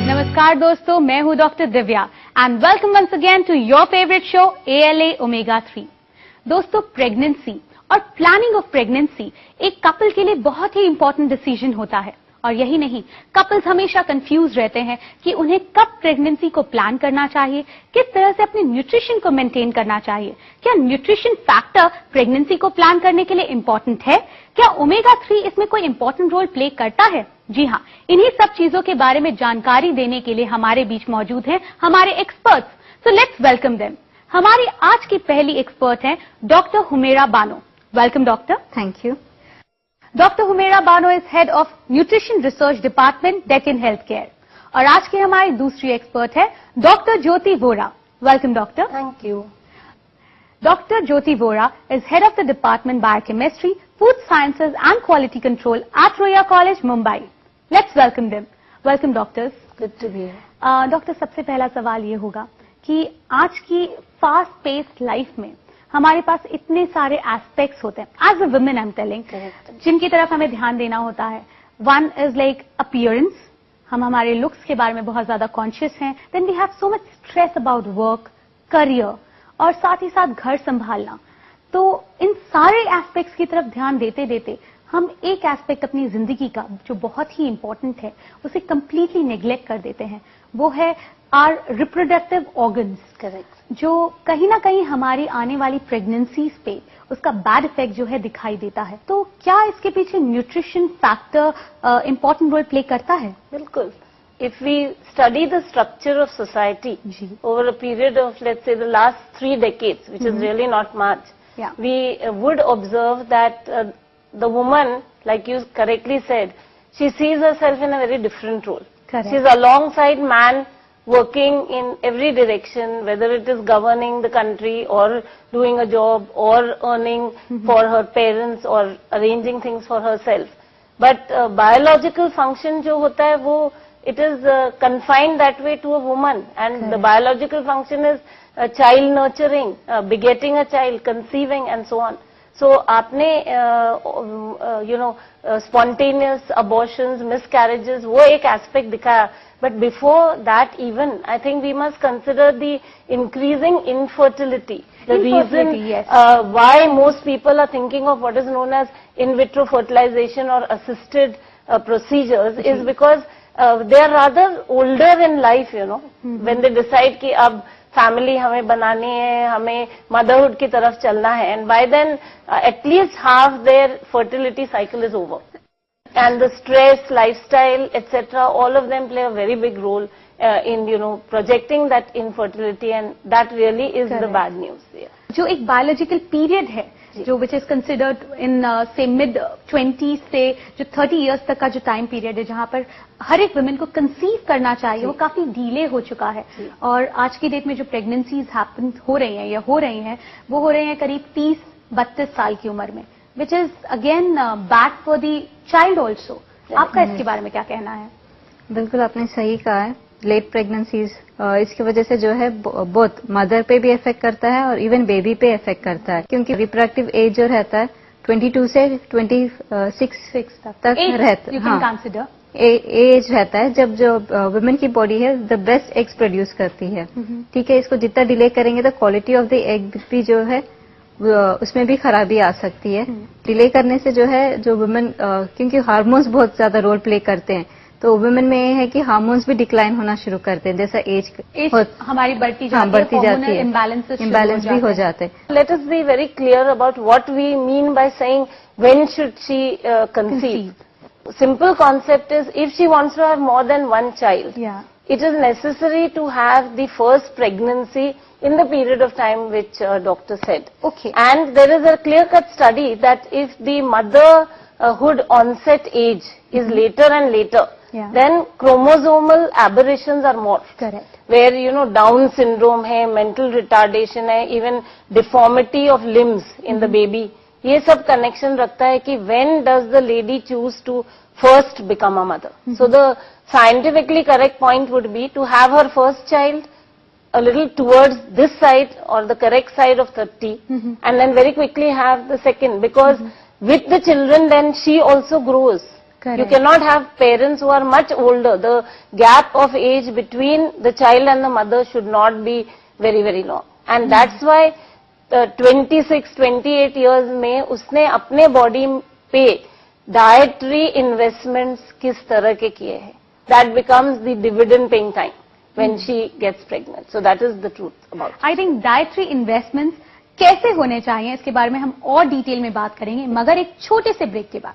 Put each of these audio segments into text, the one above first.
नमस्कार दोस्तों, मैं हूं doctor Divya and welcome once again to your favourite show ALA omega 3। दोस्तों, प्रेगनेंसी और प्लानिंग ऑफ प्रेगनेंसी एक कपल के लिए बहुत ही इंपॉर्टेंट डिसीजन होता है। और यही नहीं, कपल्स हमेशा कंफ्यूज रहते हैं कि उन्हें कब प्रेगनेंसी को प्लान करना चाहिए, किस तरह से अपने न्यूट्रिशन को मेंटेन करना चाहिए, क्या न्यूट्रिशन फैक्टर प्रेगनेंसी को प्लान करने के लिए इंपॉर्टेंट है, क्या ओमेगा 3 इसमें कोई इंपॉर्टेंट रोल प्ले करता है। जी हाँ, इन्हीं सब चीजों के बारे में जानकारी देने के लिए हमारे बीच मौजूद हैं हमारे experts. So let's welcome them. हमारी आज की पहली एक्सपर्ट हैं doctor Humera Bano. Welcome doctor. Thank you. Doctor Humera Bano is head of nutrition research department Deccan health care. और आज की हमारी दूसरी एक्सपर्ट है doctor Jyoti Vora. Welcome doctor. Thank you. Doctor Jyoti Vora is head of the department biochemistry, food sciences and quality control at Ruia college, Mumbai. Let's welcome them. Welcome doctors. Good to be here. Doctor, सबसे पहला सवाल ये होगा कि आज की फास्ट पेस्ड लाइफ में हमारे पास इतने सारे एस्पेक्ट्स होते हैं, as a women I am telling, जिनकी तरफ हमें ध्यान देना होता है। वन इज लाइक अपीयरेंस, हम हमारे लुक्स के बारे में बहुत ज्यादा कॉन्शियस हैं। Then we have so much stress about work, career और साथ ही साथ घर संभालना। तो इन सारे एस्पेक्ट्स की तरफ ध्यान देते देते हम एक एस्पेक्ट अपनी जिंदगी का जो बहुत ही इंपॉर्टेंट है उसे कंप्लीटली नेग्लेक्ट कर देते हैं। वो है आर रिप्रोडक्टिव ऑर्गन्स। करेक्ट। जो कहीं ना कहीं हमारी आने वाली प्रेगनेंसीज पे उसका बैड इफेक्ट जो है दिखाई देता है। तो क्या इसके पीछे nutrition factor important role play करता है? बिल्कुल। If we study the structure of society over a period of, let's say, the last 3 decades, which is really not much, we would observe that the woman, like you correctly said, she sees herself in a very different role. Correct. She's alongside man, working in every direction, whether it is governing the country or doing a job or earning for her parents or arranging things for herself. But biological function जो होता है वो it is confined that way to a woman, and the biological function is child nurturing, begetting a child, conceiving and so on. So आपने spontaneous abortions, miscarriages वो एक aspect दिखाया, but before that even I think we must consider the increasing infertility. The reason why most people are thinking of what is known as in vitro fertilization or assisted procedures is because they are rather older in life, when they decide कि अब family हमें बनानी है, हमें motherhood की तरफ चलना है, and by then at least half their fertility cycle is over. And the stress, lifestyle, etc., all of them play a very big role in projecting that infertility, and that really is the bad news. जो एक biological period है जो which is considered in से mid 20s से जो 30 years तक का जो टाइम पीरियड है जहां पर हर एक वुमेन को कंसीव करना चाहिए, वो काफी डीले हो चुका है। और आज की डेट में जो प्रेगनेंसीज हैपन हो रही हैं या हो रही हैं वो हो रही हैं करीब 30-32 साल की उम्र में, which is again bad for the child also. आपका इसके बारे में क्या कहना है? बिल्कुल आपने सही कहा है। लेट प्रेगनेंसीज इसकी वजह से जो है बहुत मदर पे भी इफेक्ट करता है और इवन बेबी पे इफेक्ट करता है, क्योंकि रिप्रोडक्टिव एज जो रहता है 22 से 26 तक रहता है। एज रहता है जब जो वुमेन की बॉडी है द बेस्ट एग्स प्रोड्यूस करती है। ठीक है, इसको जितना डिले करेंगे तो क्वालिटी ऑफ द एग भी जो है उसमें भी खराबी आ सकती है। डिले करने से जो है जो वुमेन क्योंकि हार्मोन्स बहुत ज्यादा रोल प्ले करते हैं, तो वुमेन में ये है कि हार्मोन्स भी डिक्लाइन होना शुरू करते हैं जैसा एज हमारी बढ़ती जाती है, इम्बैलेंस भी हो जाते हैं। Let us be very clear about what we mean by saying when should she conceive. Simple concept is if she wants to have more than one child, it is necessary to have the first pregnancy in the period of time which doctor said. Okay. And there is a clear-cut study that if the motherhood onset age is later and later, then chromosomal aberrations are more. Correct. Where Down syndrome hai, mental retardation hai, even deformity of limbs in the baby. ये सब connection रखता है कि when does the lady choose to first become a mother. So the scientifically correct point would be to have her first child a little towards this side or the correct side of 30 and then very quickly have the second, because with the children then she also grows. Correct. You cannot have parents who are much older. The gap of age between the child and the mother should not be very, very long. And that's why 26, 28 years में उसने अपने body पे dietary investments किस तरह के किए हैं. That becomes the dividend paying time when she gets pregnant. So that is the truth about it. I think dietary investments कैसे होने चाहिए इसके बारे में हम और डिटेल में बात करेंगे, मगर एक छोटे से ब्रेक के बाद.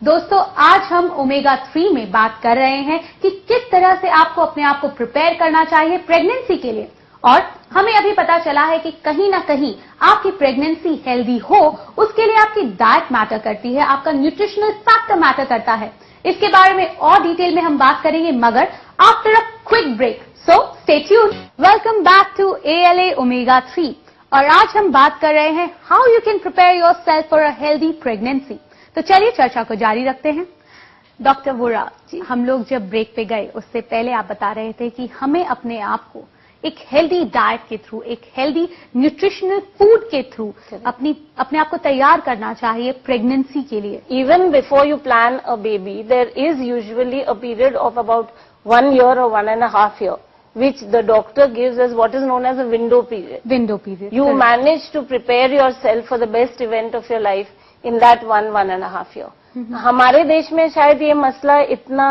दोस्तों, आज हम ओमेगा 3 में बात कर रहे हैं कि किस तरह से आपको अपने आप को प्रिपेयर करना चाहिए प्रेगनेंसी के लिए. और हमें अभी पता चला है कि कहीं ना कहीं आपकी प्रेगनेंसी हेल्दी हो उसके लिए आपकी डाइट मैटर करती है, आपका न्यूट्रिशनल फैक्टर मैटर करता है. इसके बारे में और डिटेल में हम बात करेंगे, मगर after a quick break. So stay tuned. Welcome back to ALA omega 3 और आज हम बात कर रहे हैं how you can prepare yourself for a healthy pregnancy. तो चलिए चर्चा को जारी रखते हैं. डॉक्टर वोरा, हम लोग जब ब्रेक पे गए उससे पहले आप बता रहे थे कि हमें अपने आप को एक हेल्दी डाइट के थ्रू, एक हेल्दी न्यूट्रिशनल फूड के थ्रू अपने आप को तैयार करना चाहिए प्रेगनेंसी के लिए. Even before you plan a baby, there is usually a period of about 1 year or 1.5 years, which the doctor gives as what is known as a window period. Window period. You manage to prepare yourself for the best event of your life in that 1.5 year. हमारे देश में शायद ये मसला इतना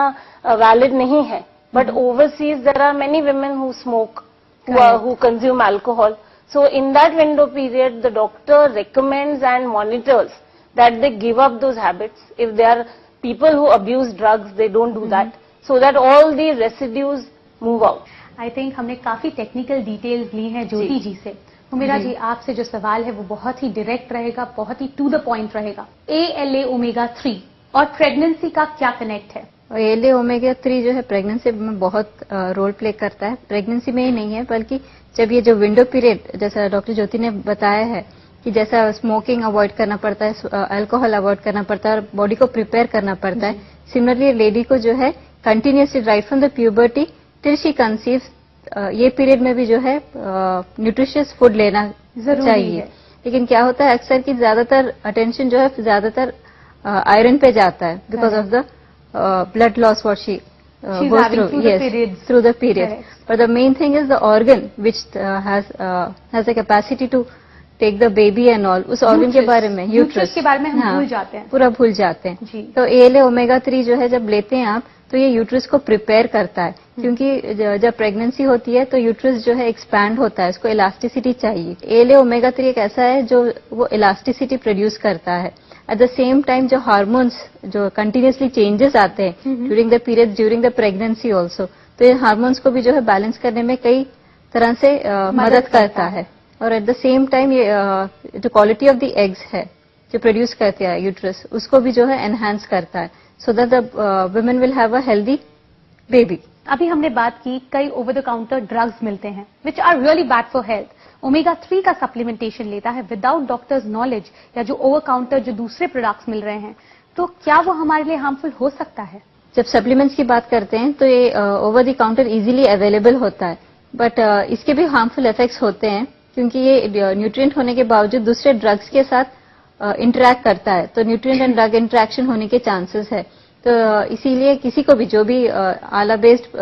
valid नहीं है, but overseas there are many women who smoke, who consume alcohol. So in that window period, the doctor recommends and monitors that they give up those habits. If there are people who abuse drugs, they don't do that, so that all the residues move out. I think हमने काफी technical details ली हैं ज्योति जी से. उमेरा जी, आपसे जो सवाल है वो बहुत ही डायरेक्ट रहेगा, बहुत ही टू द पॉइंट रहेगा. ALA ओमेगा 3 और प्रेगनेंसी का क्या कनेक्ट है? ALA ओमेगा 3 जो है प्रेगनेंसी में बहुत रोल प्ले करता है. प्रेगनेंसी में ही नहीं है, बल्कि जब ये जो विंडो पीरियड, जैसा डॉक्टर ज्योति ने बताया है कि जैसा स्मोकिंग अवॉइड करना पड़ता है, अल्कोहल अवॉइड करना पड़ता है और बॉडी को प्रिपेयर करना पड़ता है. सिमिलरली लेडी को जो है continuously right from the puberty till she conceives, ये पीरियड में भी जो है न्यूट्रिशियस फूड लेना चाहिए. लेकिन क्या होता है अक्सर कि ज्यादातर अटेंशन जो है ज्यादातर आयरन पे जाता है because of the blood loss what she goes through, through the period. Correct. But the main thing is the organ which has the capacity to take the baby and all. उस organ के बारे में, uterus के बारे में हम भूल जाते हैं, पूरा भूल जाते हैं. तो ALA ओमेगा 3 जो है जब लेते हैं आप, तो ये यूट्रस को प्रिपेयर करता है, क्योंकि जब प्रेगनेंसी होती है तो यूट्रस जो है एक्सपैंड होता है, इसको इलास्टिसिटी चाहिए. ALA ओमेगा 3 एक ऐसा है जो वो इलास्टिसिटी प्रोड्यूस करता है. एट द सेम टाइम जो हार्मोन्स जो कंटिन्यूसली चेंजेस आते हैं during the period, during the pregnancy also, तो ये हार्मोन्स को भी जो है बैलेंस करने में कई तरह से मदद करता है. और एट द सेम टाइम ये जो क्वालिटी ऑफ द एग्स है जो प्रोड्यूस करते हैं यूट्रस, उसको भी जो है एनहांस करता है, so that the women will have a healthy baby. अभी हमने बात की कई ओवर द काउंटर ड्रग्स मिलते हैं which are really bad for health. Omega 3 का सप्लीमेंटेशन लेता है विदाउट डॉक्टर्स नॉलेज, या जो ओवर काउंटर जो दूसरे प्रोडक्ट्स मिल रहे हैं, तो क्या वो हमारे लिए हार्मफुल हो सकता है? जब सप्लीमेंट्स की बात करते हैं तो ये over the counter easily available होता है, बट इसके भी हार्मफुल इफेक्ट्स होते हैं, क्योंकि ये न्यूट्रिएंट होने के बावजूद दूसरे ड्रग्स के साथ इंटरैक्ट करता है, तो न्यूट्रिएंट एंड ड्रग इंटरेक्शन होने के चांसेस है. तो इसीलिए किसी को भी जो भी आला बेस्ड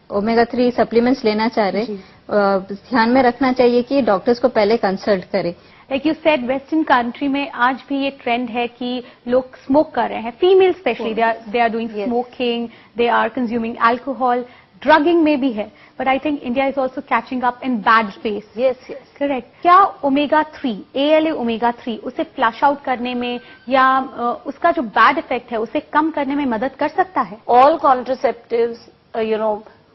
ओमेगा 3 सप्लीमेंट्स लेना चाह रहे, ध्यान में रखना चाहिए कि डॉक्टर्स को पहले कंसल्ट करें. Like you said, western country में आज भी ये ट्रेंड है कि लोग स्मोक कर रहे हैं, female specially they are doing smoking, they are consuming alcohol, drugging में भी है, but I think India is also catching up in bad space. Yes, correct. क्या ओमेगा 3, ALA ओमेगा 3 उसे फ्लैश आउट करने में या उसका जो बैड इफेक्ट है उसे कम करने में मदद कर सकता है? All contraceptives,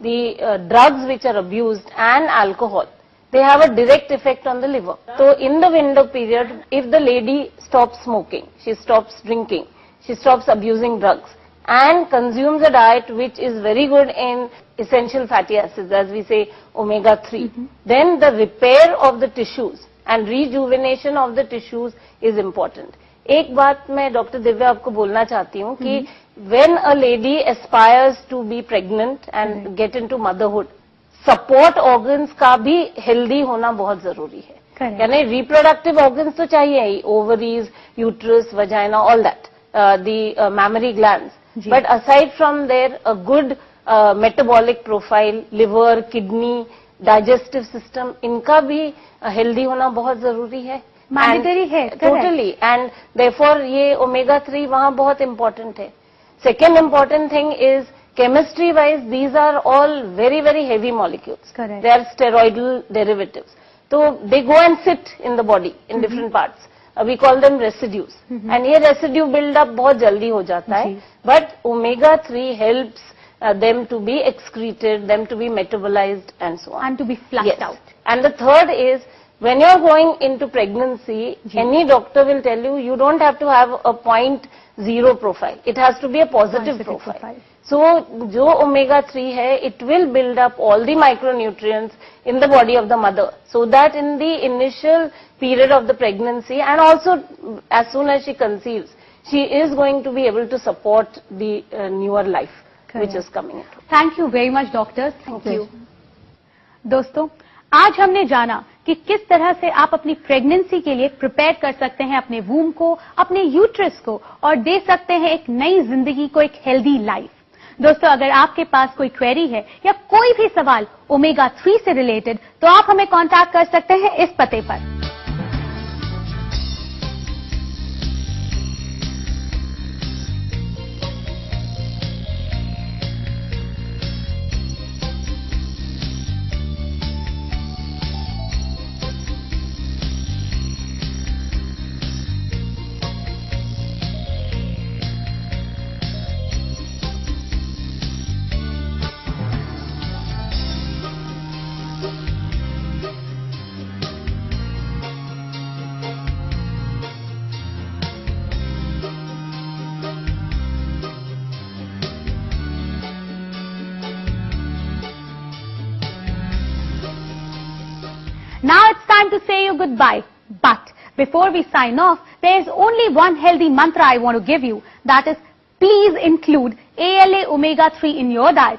the drugs which are abused and alcohol, they have a direct effect on the liver. So in the window period, if the lady stops smoking, she stops drinking, she stops abusing drugs and consumes a diet which is very good in essential fatty acids, as we say omega 3, then the repair of the tissues and rejuvenation of the tissues is important. एक बात मैं doctor Divya आपको बोलना चाहती हूँ कि when a lady aspires to be pregnant and get into motherhood, support organs का भी हेल्दी होना बहुत जरूरी है। यानी रिप्रोडक्टिव ऑर्गन्स तो चाहिए ही, ovaries, uterus, vagina, all that, the mammary glands, but aside from there a good metabolic profile, liver, kidney, digestive system, इनका भी हेल्दी होना बहुत जरूरी है, मैंडेटरी है टोटली, एंड देयरफॉर ये ओमेगा 3 वहां बहुत इंपॉर्टेंट है। Second important thing is chemistry wise these are all very heavy molecules. Correct. They are steroidal derivatives, so they go and sit in the body in different parts. We call them residues, and ये residue build up बहुत जल्दी हो जाता है, but omega 3 helps them to be excreted, them to be metabolized and so on, and to be flushed out. And the third is, when you're going into pregnancy, any doctor will tell you, you don't have to have a 0.0 profile. It has to be a positive profile. So, जो omega 3 है, it will build up all the micronutrients in the body of the mother, so that in the initial period of the pregnancy and also as soon as she conceives, she is going to be able to support the newer life which is coming. Thank you very much, doctors. Thank you. दोस्तों, आज हमने जाना कि किस तरह से आप अपनी प्रेगनेंसी के लिए प्रिपेयर कर सकते हैं अपने वूम को, अपने यूट्रस को, और दे सकते हैं एक नई जिंदगी को, एक हेल्दी लाइफ। दोस्तों, अगर आपके पास कोई क्वेरी है या कोई भी सवाल ओमेगा 3 से रिलेटेड, तो आप हमें कांटेक्ट कर सकते हैं इस पते पर। Now it's time to say you goodbye. But before we sign off, there is only one healthy mantra I want to give you. That is, please include ALA omega 3 in your diet.